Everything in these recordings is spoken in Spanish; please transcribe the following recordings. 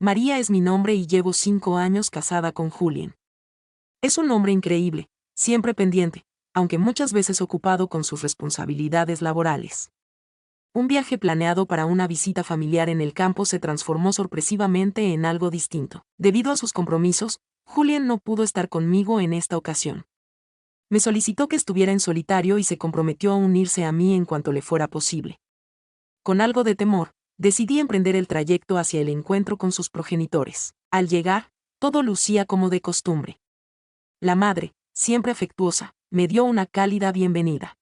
María es mi nombre y llevo 5 años casada con Julien. Es un hombre increíble, siempre pendiente, aunque muchas veces ocupado con sus responsabilidades laborales. Un viaje planeado para una visita familiar en el campo se transformó sorpresivamente en algo distinto. Debido a sus compromisos, Julien no pudo estar conmigo en esta ocasión. Me solicitó que estuviera en solitario y se comprometió a unirse a mí en cuanto le fuera posible. Con algo de temor, decidí emprender el trayecto hacia el encuentro con sus progenitores. Al llegar, todo lucía como de costumbre. La madre, siempre afectuosa, me dio una cálida bienvenida.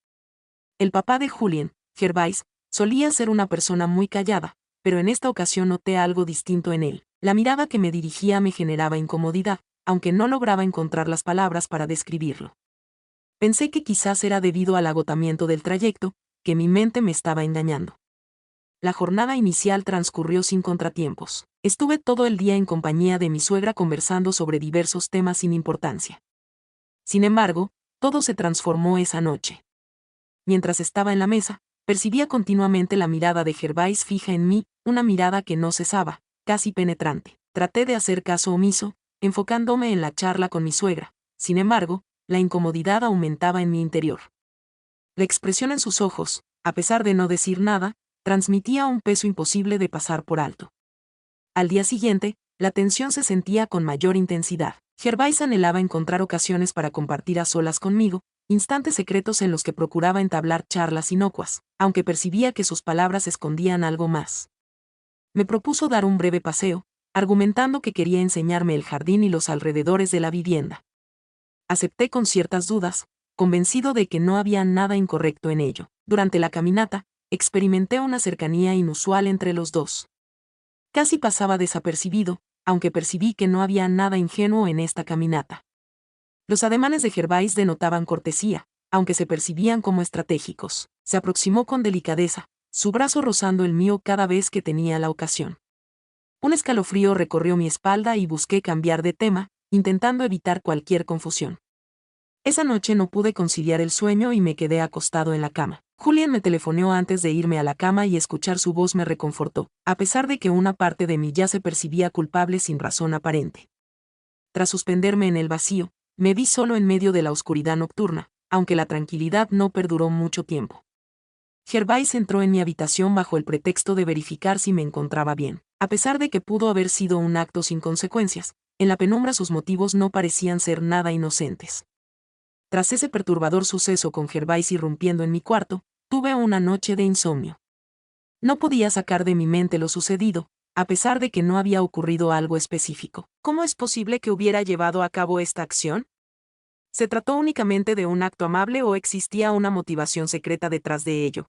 El papá de Julien, Gervais, solía ser una persona muy callada, pero en esta ocasión noté algo distinto en él. La mirada que me dirigía me generaba incomodidad, aunque no lograba encontrar las palabras para describirlo. Pensé que quizás era debido al agotamiento del trayecto, que mi mente me estaba engañando. La jornada inicial transcurrió sin contratiempos. Estuve todo el día en compañía de mi suegra conversando sobre diversos temas sin importancia. Sin embargo, todo se transformó esa noche. Mientras estaba en la mesa, percibía continuamente la mirada de Gervais fija en mí, una mirada que no cesaba, casi penetrante. Traté de hacer caso omiso, enfocándome en la charla con mi suegra. Sin embargo, la incomodidad aumentaba en mi interior. La expresión en sus ojos, a pesar de no decir nada, transmitía un peso imposible de pasar por alto. Al día siguiente, la tensión se sentía con mayor intensidad. Gervais anhelaba encontrar ocasiones para compartir a solas conmigo, instantes secretos en los que procuraba entablar charlas inocuas, aunque percibía que sus palabras escondían algo más. Me propuso dar un breve paseo, argumentando que quería enseñarme el jardín y los alrededores de la vivienda. Acepté con ciertas dudas, convencido de que no había nada incorrecto en ello. Durante la caminata, experimenté una cercanía inusual entre los dos. Casi pasaba desapercibido, aunque percibí que no había nada ingenuo en esta caminata. Los ademanes de Gervais denotaban cortesía, aunque se percibían como estratégicos. Se aproximó con delicadeza, su brazo rozando el mío cada vez que tenía la ocasión. Un escalofrío recorrió mi espalda y busqué cambiar de tema, intentando evitar cualquier confusión. Esa noche no pude conciliar el sueño y me quedé acostado en la cama. Julien me telefoneó antes de irme a la cama y escuchar su voz me reconfortó, a pesar de que una parte de mí ya se percibía culpable sin razón aparente. Tras suspenderme en el vacío, me vi solo en medio de la oscuridad nocturna, aunque la tranquilidad no perduró mucho tiempo. Gervais entró en mi habitación bajo el pretexto de verificar si me encontraba bien. A pesar de que pudo haber sido un acto sin consecuencias, en la penumbra sus motivos no parecían ser nada inocentes. Tras ese perturbador suceso con Gervais irrumpiendo en mi cuarto, tuve una noche de insomnio. No podía sacar de mi mente lo sucedido, a pesar de que no había ocurrido algo específico. ¿Cómo es posible que hubiera llevado a cabo esta acción? ¿Se trató únicamente de un acto amable o existía una motivación secreta detrás de ello?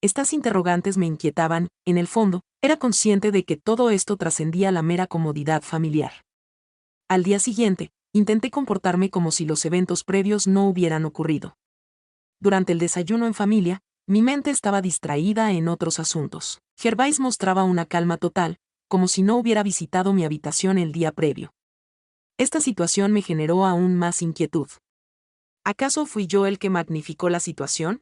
Estas interrogantes me inquietaban, en el fondo, era consciente de que todo esto trascendía la mera comodidad familiar. Al día siguiente, intenté comportarme como si los eventos previos no hubieran ocurrido. Durante el desayuno en familia, mi mente estaba distraída en otros asuntos. Gervais mostraba una calma total, como si no hubiera visitado mi habitación el día previo. Esta situación me generó aún más inquietud. ¿Acaso fui yo el que magnificó la situación?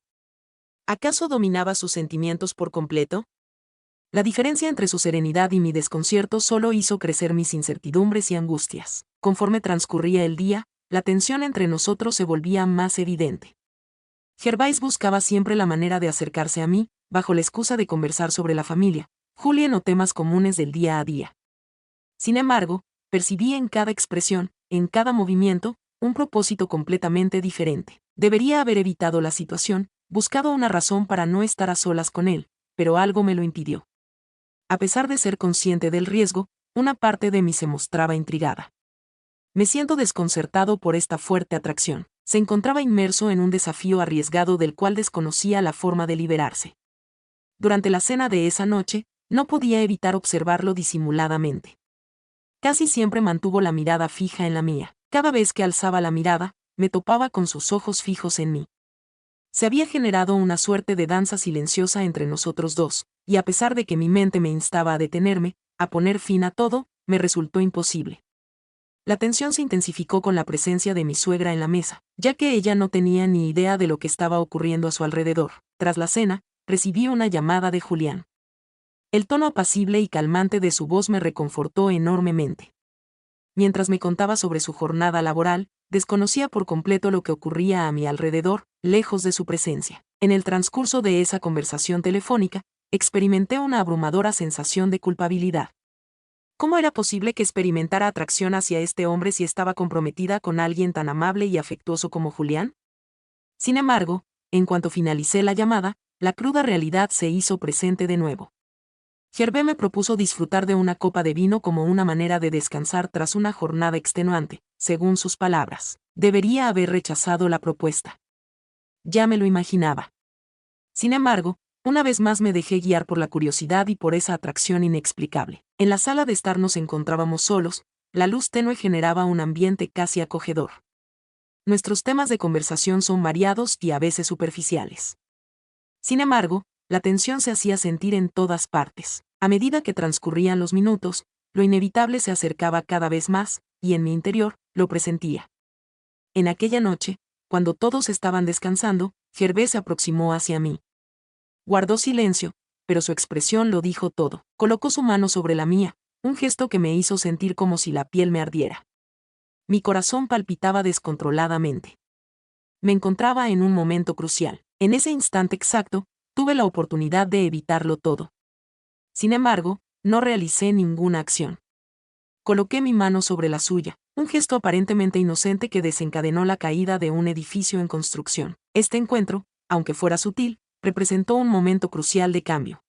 ¿Acaso dominaba sus sentimientos por completo? La diferencia entre su serenidad y mi desconcierto solo hizo crecer mis incertidumbres y angustias. Conforme transcurría el día, la tensión entre nosotros se volvía más evidente. Gervais buscaba siempre la manera de acercarse a mí, bajo la excusa de conversar sobre la familia, Julien o temas comunes del día a día. Sin embargo, percibí en cada expresión, en cada movimiento, un propósito completamente diferente. Debería haber evitado la situación, buscado una razón para no estar a solas con él, pero algo me lo impidió. A pesar de ser consciente del riesgo, una parte de mí se mostraba intrigada. Me siento desconcertado por esta fuerte atracción. Se encontraba inmerso en un desafío arriesgado del cual desconocía la forma de liberarse. Durante la cena de esa noche, no podía evitar observarlo disimuladamente. Casi siempre mantuvo la mirada fija en la mía. Cada vez que alzaba la mirada, me topaba con sus ojos fijos en mí. Se había generado una suerte de danza silenciosa entre nosotros dos, y a pesar de que mi mente me instaba a detenerme, a poner fin a todo, me resultó imposible. La tensión se intensificó con la presencia de mi suegra en la mesa, ya que ella no tenía ni idea de lo que estaba ocurriendo a su alrededor. Tras la cena, recibí una llamada de Julián. El tono apacible y calmante de su voz me reconfortó enormemente. Mientras me contaba sobre su jornada laboral, desconocía por completo lo que ocurría a mi alrededor, lejos de su presencia. En el transcurso de esa conversación telefónica, experimenté una abrumadora sensación de culpabilidad. ¿Cómo era posible que experimentara atracción hacia este hombre si estaba comprometida con alguien tan amable y afectuoso como Julián? Sin embargo, en cuanto finalicé la llamada, la cruda realidad se hizo presente de nuevo. Gervais me propuso disfrutar de una copa de vino como una manera de descansar tras una jornada extenuante, según sus palabras. Debería haber rechazado la propuesta. Ya me lo imaginaba. Sin embargo, una vez más me dejé guiar por la curiosidad y por esa atracción inexplicable. En la sala de estar nos encontrábamos solos, la luz tenue generaba un ambiente casi acogedor. Nuestros temas de conversación son variados y a veces superficiales. Sin embargo, la tensión se hacía sentir en todas partes. A medida que transcurrían los minutos, lo inevitable se acercaba cada vez más, y en mi interior, lo presentía. En aquella noche, cuando todos estaban descansando, Gervais se aproximó hacia mí. Guardó silencio, pero su expresión lo dijo todo. Colocó su mano sobre la mía, un gesto que me hizo sentir como si la piel me ardiera. Mi corazón palpitaba descontroladamente. Me encontraba en un momento crucial. En ese instante exacto, tuve la oportunidad de evitarlo todo. Sin embargo, no realicé ninguna acción. Coloqué mi mano sobre la suya, un gesto aparentemente inocente que desencadenó la caída de un edificio en construcción. Este encuentro, aunque fuera sutil, representó un momento crucial de cambio.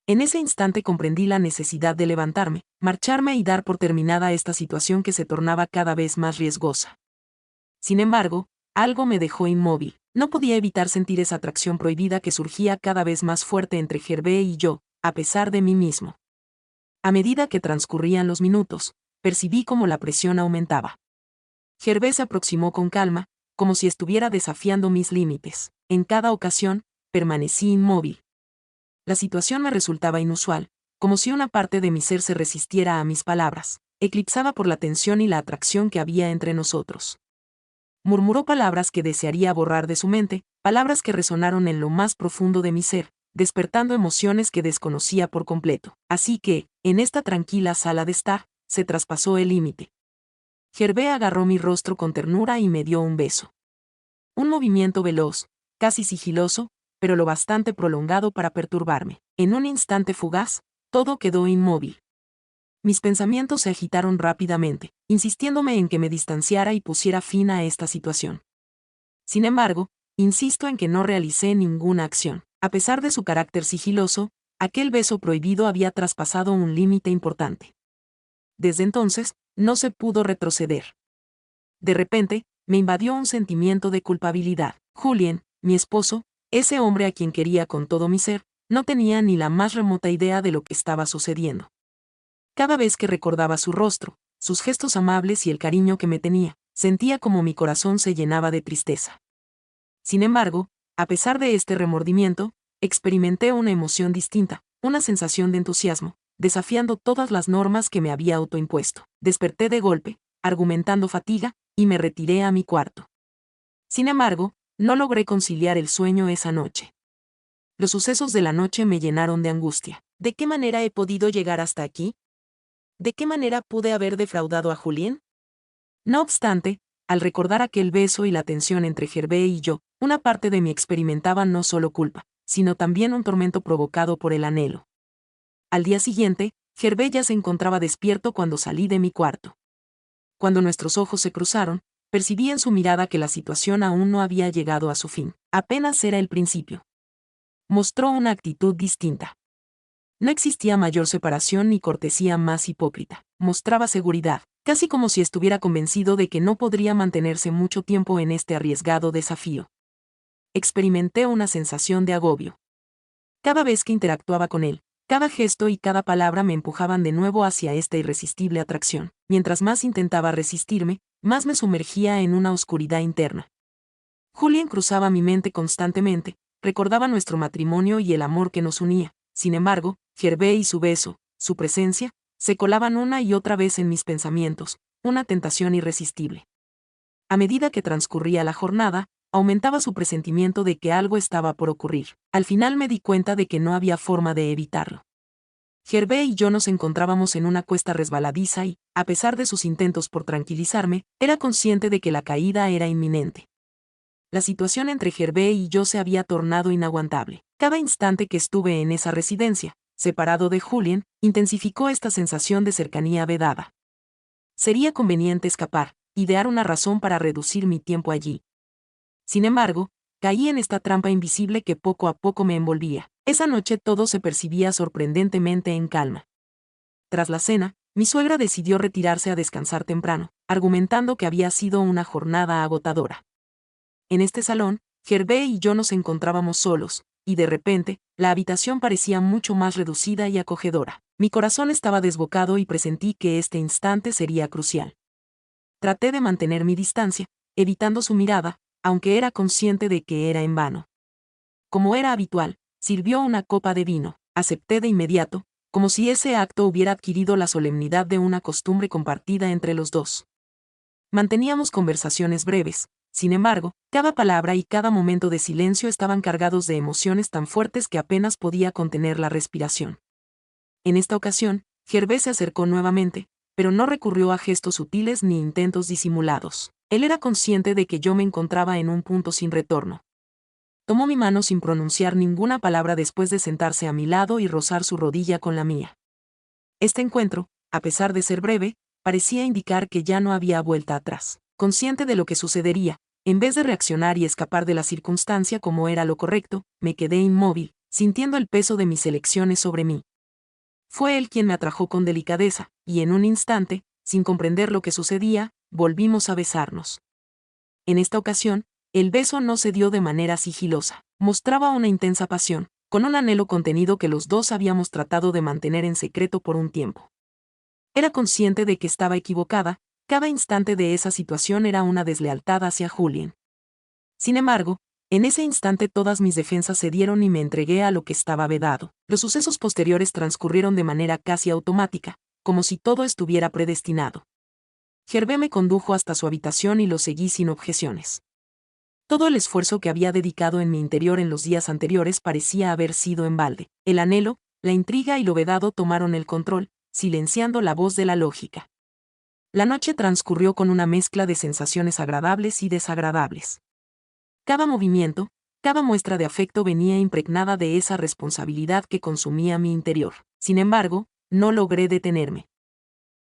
En ese instante comprendí la necesidad de levantarme, marcharme y dar por terminada esta situación que se tornaba cada vez más riesgosa. Sin embargo, algo me dejó inmóvil. No podía evitar sentir esa atracción prohibida que surgía cada vez más fuerte entre Gervais y yo, a pesar de mí mismo. A medida que transcurrían los minutos, percibí cómo la presión aumentaba. Gervais se aproximó con calma, como si estuviera desafiando mis límites. En cada ocasión, permanecí inmóvil. La situación me resultaba inusual, como si una parte de mi ser se resistiera a mis palabras, eclipsada por la tensión y la atracción que había entre nosotros. Murmuró palabras que desearía borrar de su mente, palabras que resonaron en lo más profundo de mi ser, despertando emociones que desconocía por completo. Así que, en esta tranquila sala de estar, se traspasó el límite. Gervais agarró mi rostro con ternura y me dio un beso. Un movimiento veloz, casi sigiloso, pero lo bastante prolongado para perturbarme. En un instante fugaz, todo quedó inmóvil. Mis pensamientos se agitaron rápidamente, insistiéndome en que me distanciara y pusiera fin a esta situación. Sin embargo, insisto en que no realicé ninguna acción. A pesar de su carácter sigiloso, aquel beso prohibido había traspasado un límite importante. Desde entonces, no se pudo retroceder. De repente, me invadió un sentimiento de culpabilidad. Julien, mi esposo, ese hombre a quien quería con todo mi ser, no tenía ni la más remota idea de lo que estaba sucediendo. Cada vez que recordaba su rostro, sus gestos amables y el cariño que me tenía, sentía como mi corazón se llenaba de tristeza. Sin embargo, a pesar de este remordimiento, experimenté una emoción distinta, una sensación de entusiasmo, desafiando todas las normas que me había autoimpuesto. Desperté de golpe, argumentando fatiga, y me retiré a mi cuarto. Sin embargo, no logré conciliar el sueño esa noche. Los sucesos de la noche me llenaron de angustia. ¿De qué manera he podido llegar hasta aquí? ¿De qué manera pude haber defraudado a Julien? No obstante, al recordar aquel beso y la tensión entre Gervais y yo, una parte de mí experimentaba no solo culpa, sino también un tormento provocado por el anhelo. Al día siguiente, Gervais ya se encontraba despierto cuando salí de mi cuarto. Cuando nuestros ojos se cruzaron, percibí en su mirada que la situación aún no había llegado a su fin, apenas era el principio. Mostró una actitud distinta. No existía mayor separación ni cortesía más hipócrita. Mostraba seguridad, casi como si estuviera convencido de que no podría mantenerse mucho tiempo en este arriesgado desafío. Experimenté una sensación de agobio. Cada vez que interactuaba con él, cada gesto y cada palabra me empujaban de nuevo hacia esta irresistible atracción. Mientras más intentaba resistirme, más me sumergía en una oscuridad interna. Julien cruzaba mi mente constantemente, recordaba nuestro matrimonio y el amor que nos unía. Sin embargo, Gervais y su beso, su presencia, se colaban una y otra vez en mis pensamientos, una tentación irresistible. A medida que transcurría la jornada, aumentaba su presentimiento de que algo estaba por ocurrir. Al final me di cuenta de que no había forma de evitarlo. Gervais y yo nos encontrábamos en una cuesta resbaladiza y, a pesar de sus intentos por tranquilizarme, era consciente de que la caída era inminente. La situación entre Gervais y yo se había tornado inaguantable. Cada instante que estuve en esa residencia, separado de Julien, intensificó esta sensación de cercanía vedada. Sería conveniente escapar, idear una razón para reducir mi tiempo allí. Sin embargo, caí en esta trampa invisible que poco a poco me envolvía. Esa noche todo se percibía sorprendentemente en calma. Tras la cena, mi suegra decidió retirarse a descansar temprano, argumentando que había sido una jornada agotadora. En este salón, Gervais y yo nos encontrábamos solos, y de repente, la habitación parecía mucho más reducida y acogedora. Mi corazón estaba desbocado y presentí que este instante sería crucial. Traté de mantener mi distancia, evitando su mirada, aunque era consciente de que era en vano. Como era habitual, sirvió una copa de vino. Acepté de inmediato, como si ese acto hubiera adquirido la solemnidad de una costumbre compartida entre los dos. Manteníamos conversaciones breves. Sin embargo, cada palabra y cada momento de silencio estaban cargados de emociones tan fuertes que apenas podía contener la respiración. En esta ocasión, Gervais se acercó nuevamente, pero no recurrió a gestos sutiles ni intentos disimulados. Él era consciente de que yo me encontraba en un punto sin retorno. Tomó mi mano sin pronunciar ninguna palabra después de sentarse a mi lado y rozar su rodilla con la mía. Este encuentro, a pesar de ser breve, parecía indicar que ya no había vuelta atrás. Consciente de lo que sucedería, en vez de reaccionar y escapar de la circunstancia como era lo correcto, me quedé inmóvil, sintiendo el peso de mis elecciones sobre mí. Fue él quien me atrajo con delicadeza, y en un instante, sin comprender lo que sucedía, volvimos a besarnos. En esta ocasión, el beso no se dio de manera sigilosa. Mostraba una intensa pasión, con un anhelo contenido que los dos habíamos tratado de mantener en secreto por un tiempo. Era consciente de que estaba equivocada, cada instante de esa situación era una deslealtad hacia Julien. Sin embargo, en ese instante todas mis defensas cedieron y me entregué a lo que estaba vedado. Los sucesos posteriores transcurrieron de manera casi automática, como si todo estuviera predestinado. Gervais me condujo hasta su habitación y lo seguí sin objeciones. Todo el esfuerzo que había dedicado en mi interior en los días anteriores parecía haber sido en balde. El anhelo, la intriga y lo vedado tomaron el control, silenciando la voz de la lógica. La noche transcurrió con una mezcla de sensaciones agradables y desagradables. Cada movimiento, cada muestra de afecto venía impregnada de esa responsabilidad que consumía mi interior. Sin embargo, no logré detenerme.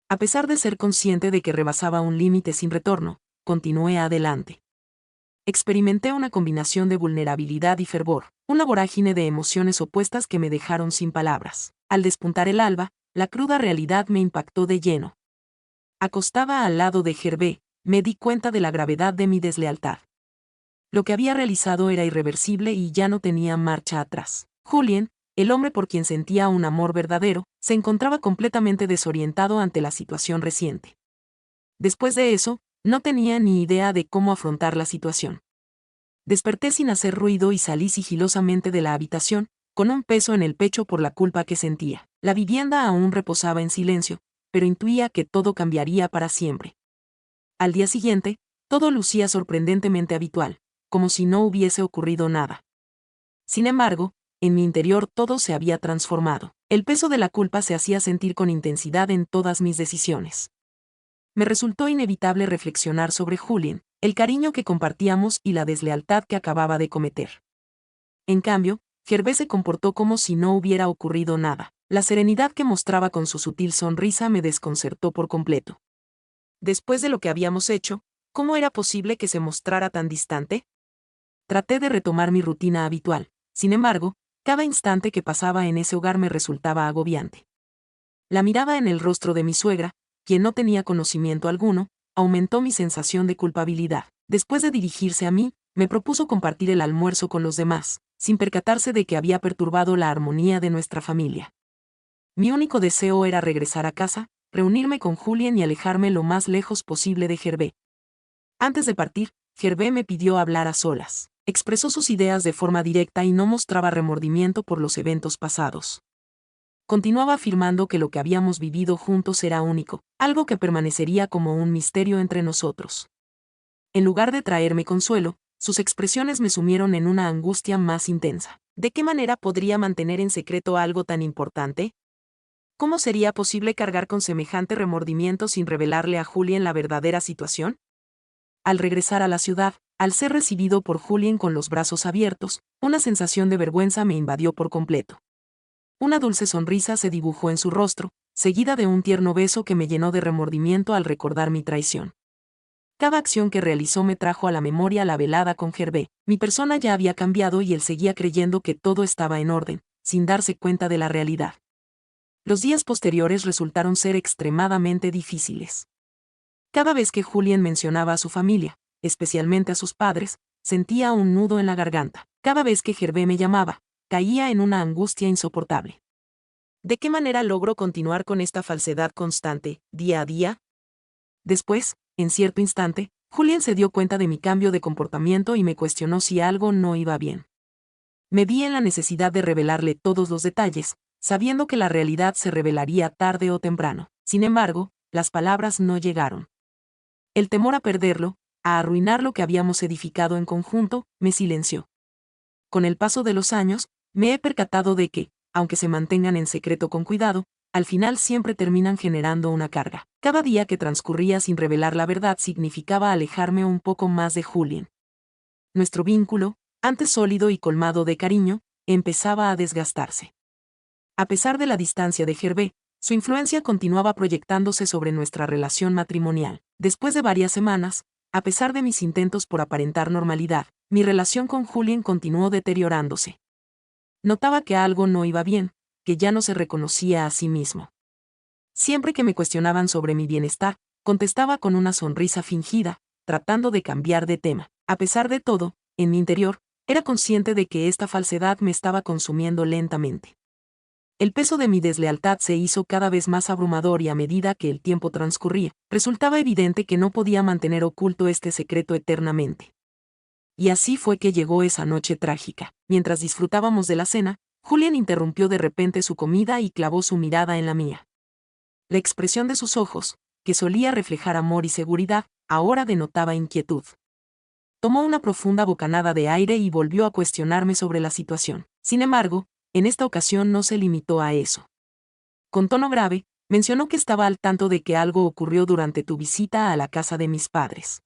A pesar de ser consciente de que rebasaba un límite sin retorno, continué adelante. Experimenté una combinación de vulnerabilidad y fervor, una vorágine de emociones opuestas que me dejaron sin palabras. Al despuntar el alba, la cruda realidad me impactó de lleno. Acostada al lado de Gervais, me di cuenta de la gravedad de mi deslealtad. Lo que había realizado era irreversible y ya no tenía marcha atrás. Julien, el hombre por quien sentía un amor verdadero, se encontraba completamente desorientado ante la situación reciente. Después de eso, no tenía ni idea de cómo afrontar la situación. Desperté sin hacer ruido y salí sigilosamente de la habitación, con un peso en el pecho por la culpa que sentía. La vivienda aún reposaba en silencio, pero intuía que todo cambiaría para siempre. Al día siguiente, todo lucía sorprendentemente habitual, como si no hubiese ocurrido nada. Sin embargo, en mi interior todo se había transformado. El peso de la culpa se hacía sentir con intensidad en todas mis decisiones. Me resultó inevitable reflexionar sobre Julien, el cariño que compartíamos y la deslealtad que acababa de cometer. En cambio, Gervais se comportó como si no hubiera ocurrido nada. La serenidad que mostraba con su sutil sonrisa me desconcertó por completo. Después de lo que habíamos hecho, ¿cómo era posible que se mostrara tan distante? Traté de retomar mi rutina habitual. Sin embargo, cada instante que pasaba en ese hogar me resultaba agobiante. La mirada en el rostro de mi suegra, quien no tenía conocimiento alguno, aumentó mi sensación de culpabilidad. Después de dirigirse a mí, me propuso compartir el almuerzo con los demás, sin percatarse de que había perturbado la armonía de nuestra familia. Mi único deseo era regresar a casa, reunirme con Julien y alejarme lo más lejos posible de Gervais. Antes de partir, Gervais me pidió hablar a solas. Expresó sus ideas de forma directa y no mostraba remordimiento por los eventos pasados. Continuaba afirmando que lo que habíamos vivido juntos era único, algo que permanecería como un misterio entre nosotros. En lugar de traerme consuelo, sus expresiones me sumieron en una angustia más intensa. ¿De qué manera podría mantener en secreto algo tan importante? ¿Cómo sería posible cargar con semejante remordimiento sin revelarle a Julien la verdadera situación? Al regresar a la ciudad, al ser recibido por Julien con los brazos abiertos, una sensación de vergüenza me invadió por completo. Una dulce sonrisa se dibujó en su rostro, seguida de un tierno beso que me llenó de remordimiento al recordar mi traición. Cada acción que realizó me trajo a la memoria la velada con Gervais. Mi persona ya había cambiado y él seguía creyendo que todo estaba en orden, sin darse cuenta de la realidad. Los días posteriores resultaron ser extremadamente difíciles. Cada vez que Julien mencionaba a su familia, especialmente a sus padres, sentía un nudo en la garganta. Cada vez que Gervais me llamaba, caía en una angustia insoportable. ¿De qué manera logro continuar con esta falsedad constante, día a día? Después, en cierto instante, Julien se dio cuenta de mi cambio de comportamiento y me cuestionó si algo no iba bien. Me vi en la necesidad de revelarle todos los detalles, sabiendo que la realidad se revelaría tarde o temprano. Sin embargo, las palabras no llegaron. El temor a perderlo, a arruinar lo que habíamos edificado en conjunto, me silenció. Con el paso de los años, me he percatado de que, aunque se mantengan en secreto con cuidado, al final siempre terminan generando una carga. Cada día que transcurría sin revelar la verdad significaba alejarme un poco más de Julien. Nuestro vínculo, antes sólido y colmado de cariño, empezaba a desgastarse. A pesar de la distancia de Gervais, su influencia continuaba proyectándose sobre nuestra relación matrimonial. Después de varias semanas, a pesar de mis intentos por aparentar normalidad, mi relación con Julien continuó deteriorándose. Notaba que algo no iba bien, que ya no se reconocía a sí mismo. Siempre que me cuestionaban sobre mi bienestar, contestaba con una sonrisa fingida, tratando de cambiar de tema. A pesar de todo, en mi interior, era consciente de que esta falsedad me estaba consumiendo lentamente. El peso de mi deslealtad se hizo cada vez más abrumador y a medida que el tiempo transcurría, resultaba evidente que no podía mantener oculto este secreto eternamente. Y así fue que llegó esa noche trágica. Mientras disfrutábamos de la cena, Julien interrumpió de repente su comida y clavó su mirada en la mía. La expresión de sus ojos, que solía reflejar amor y seguridad, ahora denotaba inquietud. Tomó una profunda bocanada de aire y volvió a cuestionarme sobre la situación. Sin embargo, en esta ocasión no se limitó a eso. Con tono grave, mencionó que estaba al tanto de que algo ocurrió durante tu visita a la casa de mis padres.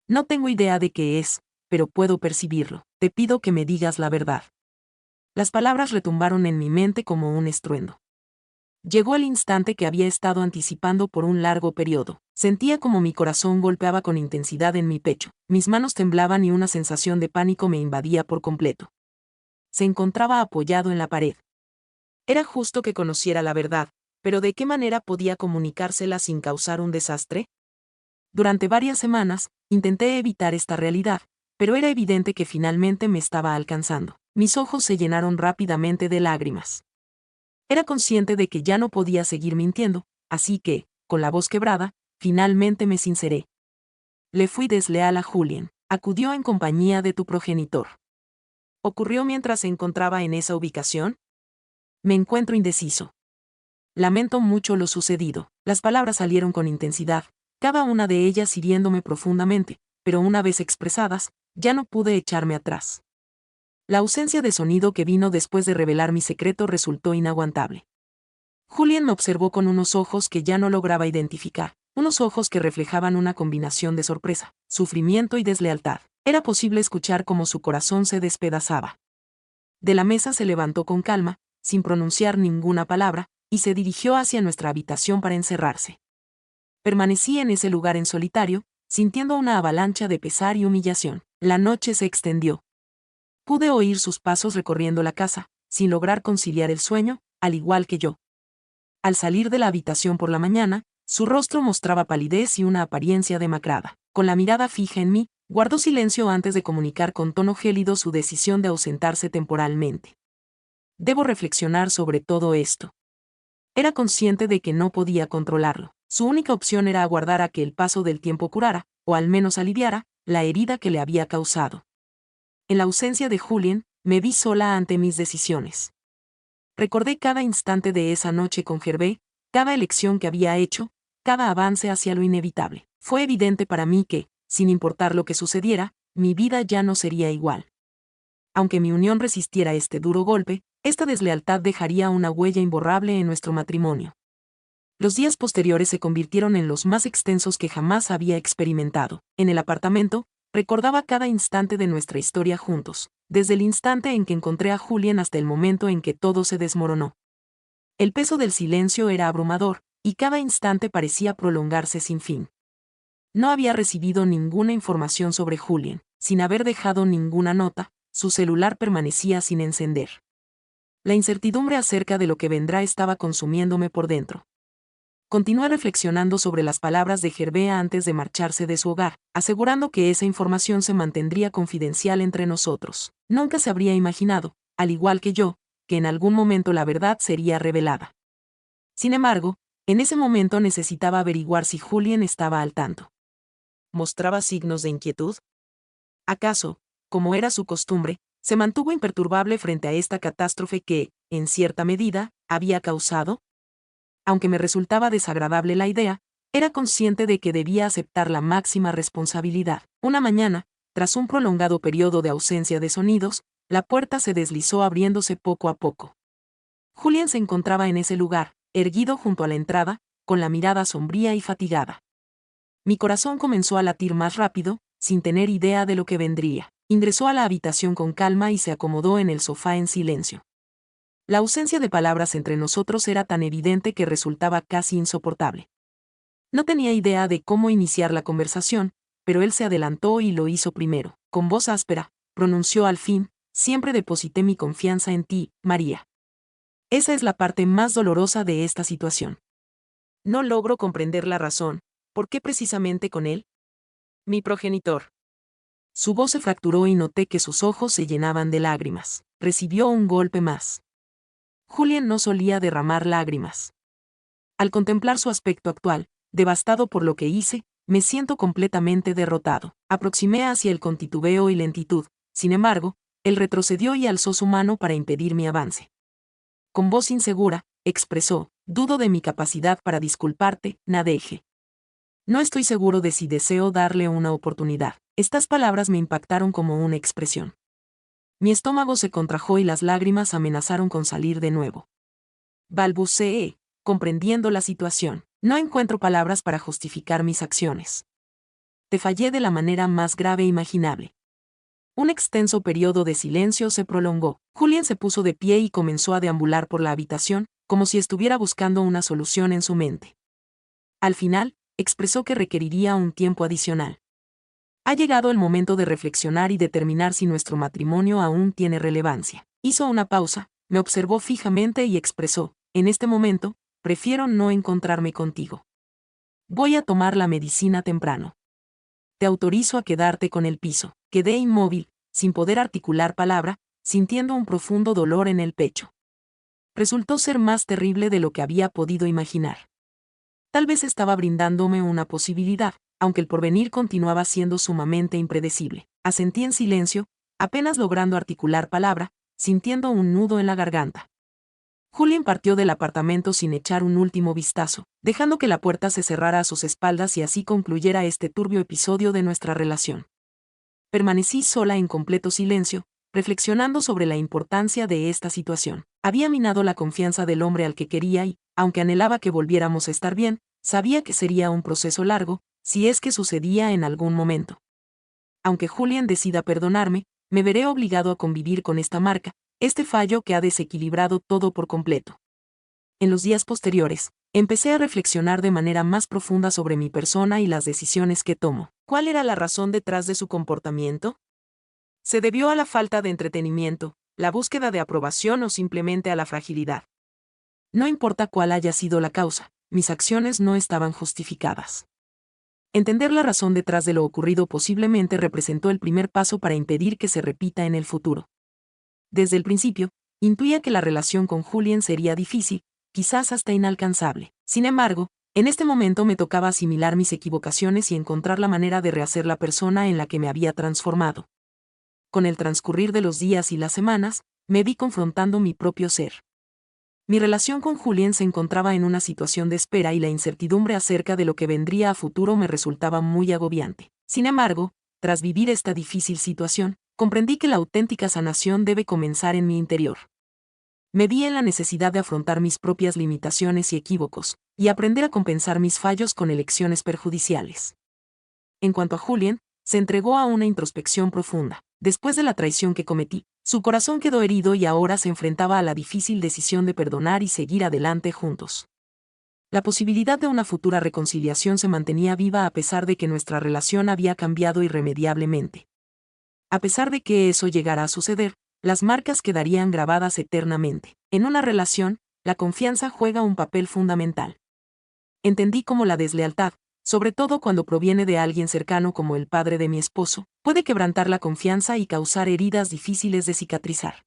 No tengo idea de qué es, pero puedo percibirlo. Te pido que me digas la verdad. Las palabras retumbaron en mi mente como un estruendo. Llegó el instante que había estado anticipando por un largo periodo. Sentía como mi corazón golpeaba con intensidad en mi pecho, mis manos temblaban y una sensación de pánico me invadía por completo. Se encontraba apoyado en la pared. Era justo que conociera la verdad, pero ¿de qué manera podía comunicársela sin causar un desastre? Durante varias semanas, intenté evitar esta realidad, pero era evidente que finalmente me estaba alcanzando. Mis ojos se llenaron rápidamente de lágrimas. Era consciente de que ya no podía seguir mintiendo, así que, con la voz quebrada, finalmente me sinceré. Le fui desleal a Julien. Acudió en compañía de tu progenitor. ¿Ocurrió mientras se encontraba en esa ubicación? Me encuentro indeciso. Lamento mucho lo sucedido. Las palabras salieron con intensidad, cada una de ellas hiriéndome profundamente, pero una vez expresadas, ya no pude echarme atrás. La ausencia de sonido que vino después de revelar mi secreto resultó inaguantable. Julien me observó con unos ojos que ya no lograba identificar, unos ojos que reflejaban una combinación de sorpresa, sufrimiento y deslealtad. Era posible escuchar cómo su corazón se despedazaba. De la mesa se levantó con calma, sin pronunciar ninguna palabra, y se dirigió hacia nuestra habitación para encerrarse. Permanecí en ese lugar en solitario, sintiendo una avalancha de pesar y humillación. La noche se extendió. Pude oír sus pasos recorriendo la casa, sin lograr conciliar el sueño, al igual que yo. Al salir de la habitación por la mañana, su rostro mostraba palidez y una apariencia demacrada. Con la mirada fija en mí, guardó silencio antes de comunicar con tono gélido su decisión de ausentarse temporalmente. Debo reflexionar sobre todo esto. Era consciente de que no podía controlarlo. Su única opción era aguardar a que el paso del tiempo curara, o al menos aliviara, la herida que le había causado. En la ausencia de Julien, me vi sola ante mis decisiones. Recordé cada instante de esa noche con Gervais, cada elección que había hecho, cada avance hacia lo inevitable. Fue evidente para mí que, sin importar lo que sucediera, mi vida ya no sería igual. Aunque mi unión resistiera este duro golpe, Esta deslealtad dejaría una huella imborrable en nuestro matrimonio. Los días posteriores se convirtieron en los más extensos que jamás había experimentado. En el apartamento, recordaba cada instante de nuestra historia juntos, desde el instante en que encontré a Julián hasta el momento en que todo se desmoronó. El peso del silencio era abrumador, y cada instante parecía prolongarse sin fin. No había recibido ninguna información sobre Julián, sin haber dejado ninguna nota, su celular permanecía sin encender. La incertidumbre acerca de lo que vendrá estaba consumiéndome por dentro. Continué reflexionando sobre las palabras de Gerbea antes de marcharse de su hogar, asegurando que esa información se mantendría confidencial entre nosotros. Nunca se habría imaginado, al igual que yo, que en algún momento la verdad sería revelada. Sin embargo, en ese momento necesitaba averiguar si Julián estaba al tanto. ¿Mostraba signos de inquietud? ¿Acaso, como era su costumbre, se mantuvo imperturbable frente a esta catástrofe que, en cierta medida, había causado? Aunque me resultaba desagradable la idea, era consciente de que debía aceptar la máxima responsabilidad. Una mañana, tras un prolongado periodo de ausencia de sonidos, la puerta se deslizó abriéndose poco a poco. Julián se encontraba en ese lugar, erguido junto a la entrada, con la mirada sombría y fatigada. Mi corazón comenzó a latir más rápido, sin tener idea de lo que vendría. Ingresó a la habitación con calma y se acomodó en el sofá en silencio. La ausencia de palabras entre nosotros era tan evidente que resultaba casi insoportable. No tenía idea de cómo iniciar la conversación, pero él se adelantó y lo hizo primero. Con voz áspera, pronunció al fin: siempre deposité mi confianza en ti, María. Esa es la parte más dolorosa de esta situación. No logro comprender la razón. ¿Por qué precisamente con él? Mi progenitor. Su voz se fracturó y noté que sus ojos se llenaban de lágrimas. Recibió un golpe más. Julián no solía derramar lágrimas. Al contemplar su aspecto actual, devastado por lo que hice, me siento completamente derrotado. Aproximé hacia él con titubeo y lentitud, sin embargo, él retrocedió y alzó su mano para impedir mi avance. Con voz insegura, expresó: dudo de mi capacidad para disculparte, Nadege. No estoy seguro de si deseo darle una oportunidad. Estas palabras me impactaron como una expresión. Mi estómago se contrajo y las lágrimas amenazaron con salir de nuevo. Balbuceé, comprendiendo la situación. No encuentro palabras para justificar mis acciones. Te fallé de la manera más grave imaginable. Un extenso periodo de silencio se prolongó. Julián se puso de pie y comenzó a deambular por la habitación, como si estuviera buscando una solución en su mente. Al final, expresó que requeriría un tiempo adicional. Ha llegado el momento de reflexionar y determinar si nuestro matrimonio aún tiene relevancia. Hizo una pausa, me observó fijamente y expresó: en este momento, prefiero no encontrarme contigo. Voy a tomar la medicina temprano. Te autorizo a quedarte con el piso. Quedé inmóvil, sin poder articular palabra, sintiendo un profundo dolor en el pecho. Resultó ser más terrible de lo que había podido imaginar. Tal vez estaba brindándome una posibilidad, aunque el porvenir continuaba siendo sumamente impredecible. Asentí en silencio, apenas logrando articular palabra, sintiendo un nudo en la garganta. Julián partió del apartamento sin echar un último vistazo, dejando que la puerta se cerrara a sus espaldas y así concluyera este turbio episodio de nuestra relación. Permanecí sola en completo silencio, reflexionando sobre la importancia de esta situación. Había minado la confianza del hombre al que quería y, aunque anhelaba que volviéramos a estar bien, sabía que sería un proceso largo, si es que sucedía en algún momento. Aunque Julián decida perdonarme, me veré obligado a convivir con esta marca, este fallo que ha desequilibrado todo por completo. En los días posteriores, empecé a reflexionar de manera más profunda sobre mi persona y las decisiones que tomo. ¿Cuál era la razón detrás de su comportamiento? ¿Se debió a la falta de entretenimiento, la búsqueda de aprobación o simplemente a la fragilidad? No importa cuál haya sido la causa, mis acciones no estaban justificadas. Entender la razón detrás de lo ocurrido posiblemente representó el primer paso para impedir que se repita en el futuro. Desde el principio, intuía que la relación con Julián sería difícil, quizás hasta inalcanzable. Sin embargo, en este momento me tocaba asimilar mis equivocaciones y encontrar la manera de rehacer la persona en la que me había transformado. Con el transcurrir de los días y las semanas, me vi confrontando mi propio ser. Mi relación con Julián se encontraba en una situación de espera y la incertidumbre acerca de lo que vendría a futuro me resultaba muy agobiante. Sin embargo, tras vivir esta difícil situación, comprendí que la auténtica sanación debe comenzar en mi interior. Me vi en la necesidad de afrontar mis propias limitaciones y equívocos, y aprender a compensar mis fallos con elecciones perjudiciales. En cuanto a Julien, se entregó a una introspección profunda. Después de la traición que cometí, su corazón quedó herido y ahora se enfrentaba a la difícil decisión de perdonar y seguir adelante juntos. La posibilidad de una futura reconciliación se mantenía viva a pesar de que nuestra relación había cambiado irremediablemente. A pesar de que eso llegara a suceder, las marcas quedarían grabadas eternamente. En una relación, la confianza juega un papel fundamental. Entendí cómo la deslealtad, sobre todo cuando proviene de alguien cercano como el padre de mi esposo, puede quebrantar la confianza y causar heridas difíciles de cicatrizar.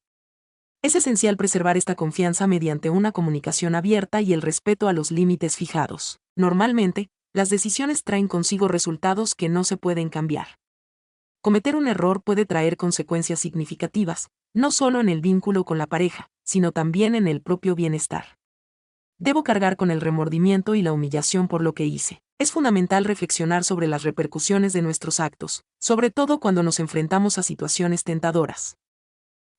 Es esencial preservar esta confianza mediante una comunicación abierta y el respeto a los límites fijados. Normalmente, las decisiones traen consigo resultados que no se pueden cambiar. Cometer un error puede traer consecuencias significativas, no solo en el vínculo con la pareja, sino también en el propio bienestar. Debo cargar con el remordimiento y la humillación por lo que hice. Es fundamental reflexionar sobre las repercusiones de nuestros actos, sobre todo cuando nos enfrentamos a situaciones tentadoras.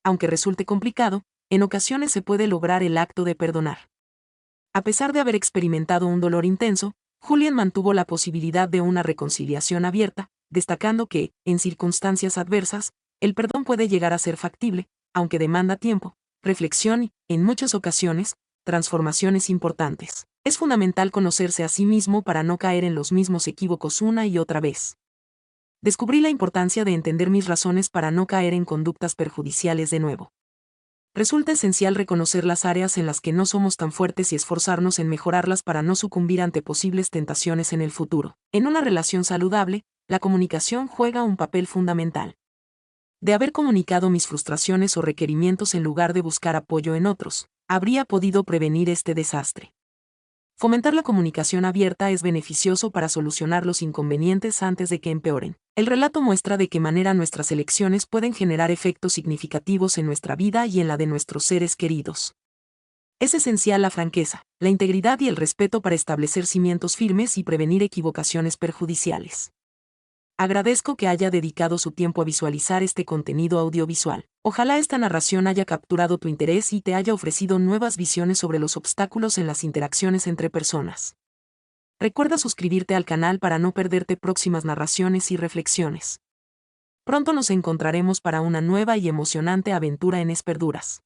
Aunque resulte complicado, en ocasiones se puede lograr el acto de perdonar. A pesar de haber experimentado un dolor intenso, Julien mantuvo la posibilidad de una reconciliación abierta, destacando que, en circunstancias adversas, el perdón puede llegar a ser factible, aunque demanda tiempo, reflexión y, en muchas ocasiones, transformaciones importantes. Es fundamental conocerse a sí mismo para no caer en los mismos equívocos una y otra vez. Descubrí la importancia de entender mis razones para no caer en conductas perjudiciales de nuevo. Resulta esencial reconocer las áreas en las que no somos tan fuertes y esforzarnos en mejorarlas para no sucumbir ante posibles tentaciones en el futuro. En una relación saludable, la comunicación juega un papel fundamental. De haber comunicado mis frustraciones o requerimientos en lugar de buscar apoyo en otros, habría podido prevenir este desastre. Fomentar la comunicación abierta es beneficioso para solucionar los inconvenientes antes de que empeoren. El relato muestra de qué manera nuestras elecciones pueden generar efectos significativos en nuestra vida y en la de nuestros seres queridos. Es esencial la franqueza, la integridad y el respeto para establecer cimientos firmes y prevenir equivocaciones perjudiciales. Agradezco que haya dedicado su tiempo a visualizar este contenido audiovisual. Ojalá esta narración haya capturado tu interés y te haya ofrecido nuevas visiones sobre los obstáculos en las interacciones entre personas. Recuerda suscribirte al canal para no perderte próximas narraciones y reflexiones. Pronto nos encontraremos para una nueva y emocionante aventura en Esperduras.